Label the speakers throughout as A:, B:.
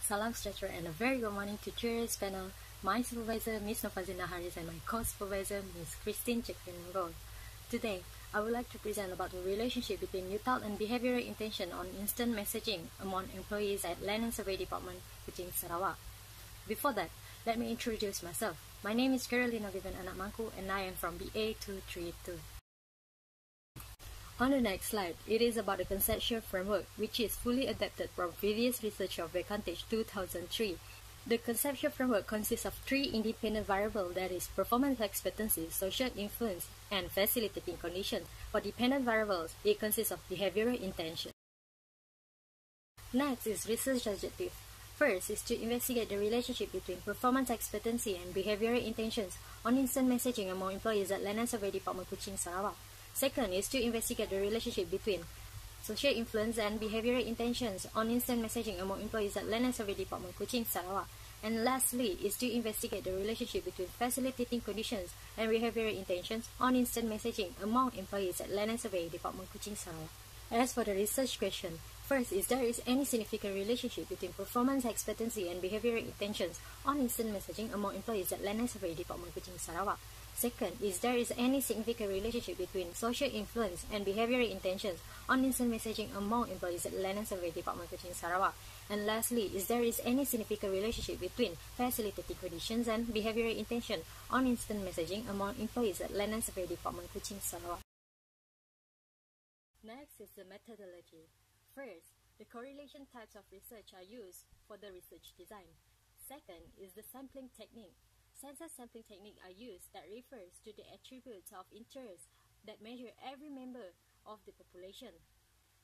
A: Salam Stretcher and a very good morning to Cheers panel, my supervisor Ms. Novazina Harris and my co-supervisor Ms. Christine Chekrin. Today, I would like to present about the relationship between UTAL and behavioral intention on instant messaging among employees at Land and Survey Department, Kuching, Sarawak. Before that, let me introduce myself. My name is Lynna Vivian Anak Mangku and I am from BA 232. On the next slide, it is about the Conceptual Framework, which is fully adapted from previous research of Vacantage 2003. The Conceptual Framework consists of three independent variables, that is, performance expectancy, social influence, and facilitating conditions. For dependent variables, it consists of behavioral intention. Next is research objective. First is to investigate the relationship between performance expectancy and behavioral intentions on instant messaging among employees at Land and Survey Department, Kuching, Sarawak. Second is to investigate the relationship between social influence and behavioral intentions on instant messaging among employees at Land and Survey Department, Kuching, Sarawak. And lastly is to investigate the relationship between facilitating conditions and behavioral intentions on instant messaging among employees at Land and Survey Department, Kuching, Sarawak. As for the research question, first is there is any significant relationship between performance expectancy and behavioral intentions on instant messaging among employees at Land and Survey Department, Kuching, Sarawak. Second is there is any significant relationship between social influence and behavioral intentions on instant messaging among employees at Land and Survey Department, Kuching, Sarawak. And lastly, is there is any significant relationship between facilitating conditions and behavioral intention on instant messaging among employees at Land and Survey Department, Kuching, Sarawak. Next is the methodology. First, the correlation types of research are used for the research design. Second is the sampling technique. Census sampling technique are used that refers to the attributes of interest that measure every member of the population.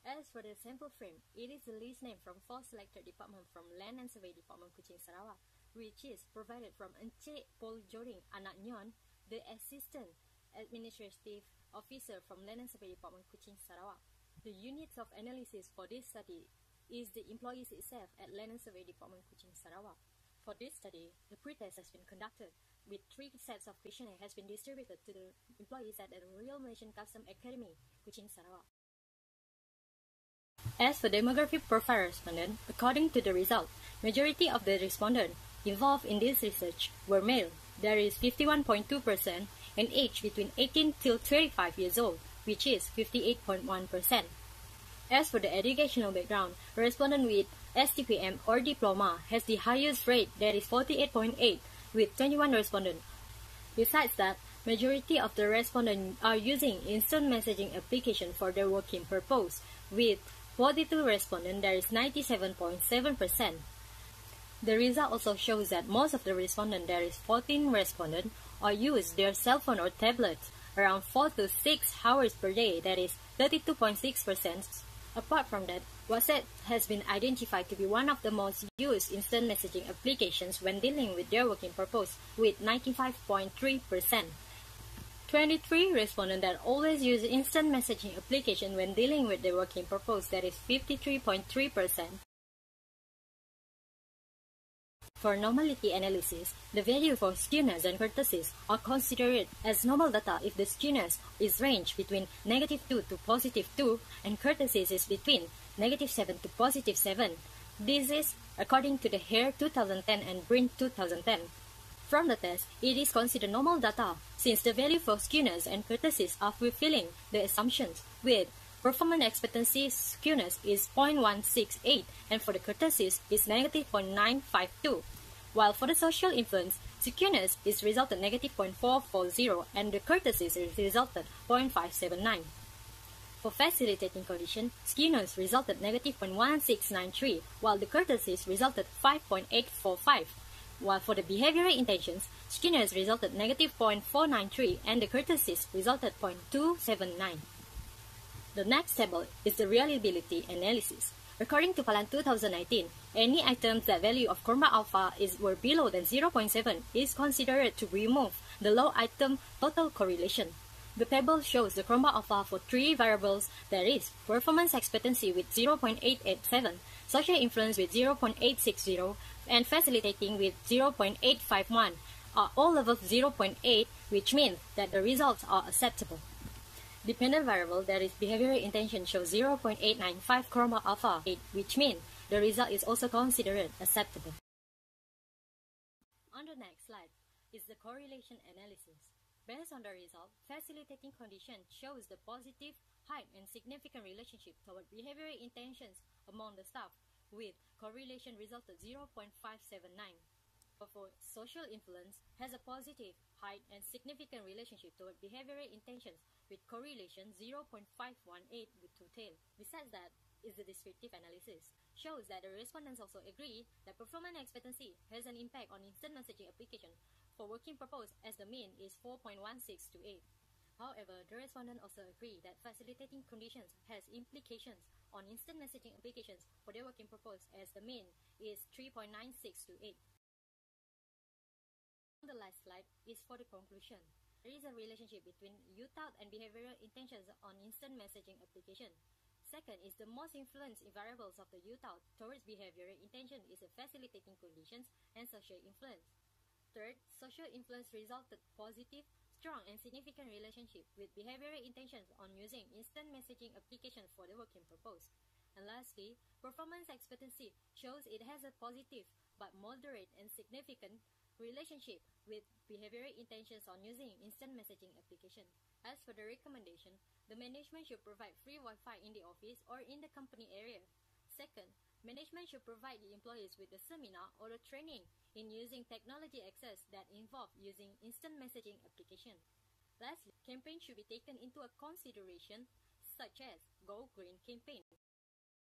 A: As for the sample frame, it is a list name from 4 selected departments from Land and Survey Department, Kuching, Sarawak, which is provided from Encik Pol Joring Anak Nyon, the Assistant Administrative Officer from Land and Survey Department, Kuching, Sarawak. The units of analysis for this study is the employees itself at Land and Survey Department, Kuching, Sarawak. For this study, the pre-test has been conducted, with 3 sets of questionnaire has been distributed to the employees at the Royal Malaysian Customs Academy, Kuching, Sarawak. As for demographic profile respondent, according to the result, majority of the respondents involved in this research were male. There is 51.2% and age between 18 till 35 years old, which is 58.1%. As for the educational background, a respondent with STPM or diploma has the highest rate, that is 48.8, with 21 respondents. Besides that, majority of the respondents are using instant messaging application for their working purpose, with 42 respondents, that is 97.7%. The result also shows that most of the respondents, that is 14 respondents, are use their cell phone or tablet around 4 to 6 hours per day, that is 32.6%. Apart from that, WhatsApp has been identified to be one of the most used instant messaging applications when dealing with their working purpose, with 95.3%. 23 respondents that always use instant messaging application when dealing with their working purpose, that is 53.3%. For normality analysis, the value for skewness and kurtosis are considered as normal data if the skewness is ranged between -2 to +2 and kurtosis is between -7 to +7. This is according to the Hare 2010 and Brin 2010. From the test, it is considered normal data since the value for skewness and kurtosis are fulfilling the assumptions, with performance expectancy skewness is 0.168 and for the kurtosis is -0.952. While for the social influence, skewness is resulted -0.440 and the kurtosis is resulted 0.579. For facilitating condition, skewness resulted -0.1693 while the kurtosis resulted 5.845. While for the behavioral intentions, skewness resulted -0.493 and the kurtosis resulted 0.279. The next table is the reliability analysis. According to Plan 2019, any items that value of Korma alpha were below than 0.7 is considered to remove the low item total correlation. The table shows the Korma alpha for 3 variables, that is, performance expectancy with 0.887, social influence with 0.860, and facilitating with 0.851, are all above 0.8, which means that the results are acceptable. Dependent variable, that is behavioral intention, shows 0.895 chroma alpha, which means the result is also considered acceptable. On the next slide is the correlation analysis. Based on the result, facilitating condition shows the positive, high, and significant relationship toward behavioral intentions among the staff, with correlation resulted 0.579. For social influence has a positive, high, and significant relationship toward behavioral intentions, with correlation 0.518 with two-tail. Besides that, is the descriptive analysis. Shows that the respondents also agree that performance expectancy has an impact on instant messaging application for working purpose, as the mean is 4.16 to 8. However, the respondent also agree that facilitating conditions has implications on instant messaging applications for their working purpose, as the mean is 3.96 to 8. On the last slide is for the conclusion. There is a relationship between UTAUT and behavioral intentions on instant messaging application. Second is the most influence variables of the UTAUT towards behavioral intention is the facilitating conditions and social influence. Third, social influence resulted positive, strong, and significant relationship with behavioral intentions on using instant messaging application for the working purpose. And lastly, performance expectancy shows it has a positive but moderate and significant relationship with behavioral intentions on using instant messaging application. As for the recommendation, the management should provide free Wi-Fi in the office or in the company area. Second, management should provide the employees with the seminar or the training in using technology access that involve using instant messaging application. Lastly, campaigns should be taken into a consideration, such as Go Green campaign.